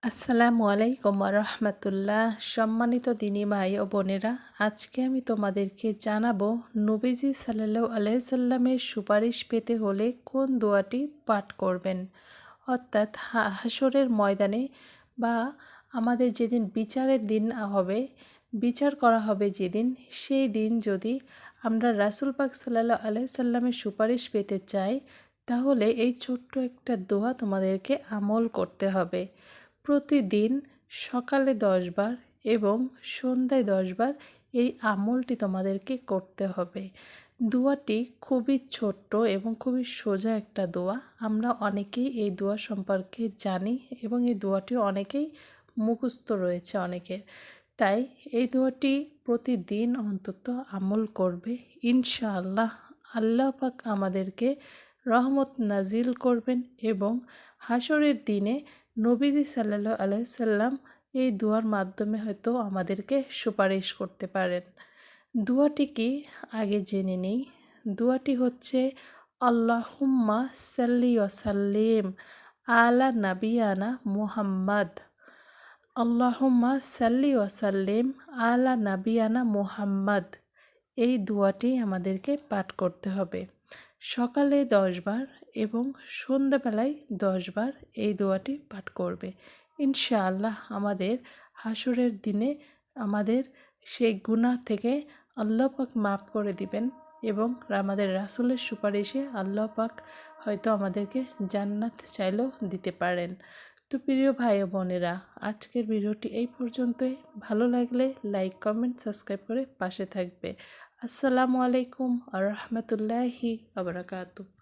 আসসালামু আলাইকুম রহমতুল্লাহ। সম্মানিত দিনী ভাই ও বোনেরা, আজকে আমি তোমাদেরকে জানাবো নবীজি সাল্লাল্লাহু আলাইহি সাল্লামের সুপারিশ পেতে হলে কোন দোয়াটি পাঠ করবেন। অর্থাৎ হাসরের ময়দানে বা আমাদের যেদিন বিচারের দিন হবে, বিচার করা হবে যেদিন, সেই দিন যদি আমরা রাসূল পাক সাল্লাল্লাহু আলাইহি সাল্লামের সুপারিশ পেতে চাই, তাহলে এই ছোট্ট একটা দোয়া তোমাদেরকে আমল করতে হবে। প্রতিদিন সকালে 10 বার এবং সন্ধ্যায় 10 বার এই আমলটি তোমাদেরকে করতে হবে। দোয়াটি খুবই ছোট্ট এবং খুবই সোজা একটা দোয়া। আমরা অনেকেই এই দোয়া সম্পর্কে জানি এবং এই দোয়াটি অনেকেই মুখস্থ রয়েছে অনেকের। তাই এই দোয়াটি প্রতিদিন অন্তত আমল করবে। ইনশাআল্লাহ আল্লাহ পাক আমাদেরকে রহমত নাজিল করবেন এবং হাসরের দিনে নবীজি সাল্লাল্লাহু আলাইহি সাল্লাম এই দুয়ার মাধ্যমে হয়তো আমাদেরকে সুপারিশ করতে পারেন। দুয়াটি কি আগে জেনে নিই। দুয়াটি হচ্ছে আল্লাহুম্মা সাল্লি ওয়া সাল্লিম আলা নাবিয়ানা মুহাম্মদ। আল্লাহুম্মা সাল্লি ওয়া সাল্লিম আলা নাবিয়ানা মুহাম্মদ। এই দুয়াটি আমাদেরকে পাঠ করতে হবে সকালে 10 বার এবং সন্ধ্যাবেলায় 10 বার এই দোয়াটি পাঠ করবে। ইনশাআল্লাহ আমাদের হাসরের দিনে আমাদের সেই গুনাহ থেকে আল্লাহ পাক মাফ করে দিবেন এবং আমাদের রাসূলের সুপারিশে আল্লাহ পাক হয়তো আমাদেরকে জান্নাত চাইলেও দিতে পারেন। তো প্রিয় ভাই ও বোনেরা, আজকের ভিডিওটি এই পর্যন্তই। ভালো লাগলে লাইক, কমেন্ট, সাবস্ক্রাইব করে পাশে থাকবে। আসসালামু আলাইকুম ওয়া রাহমাতুল্লাহি ওয়া বারাকাতুহু।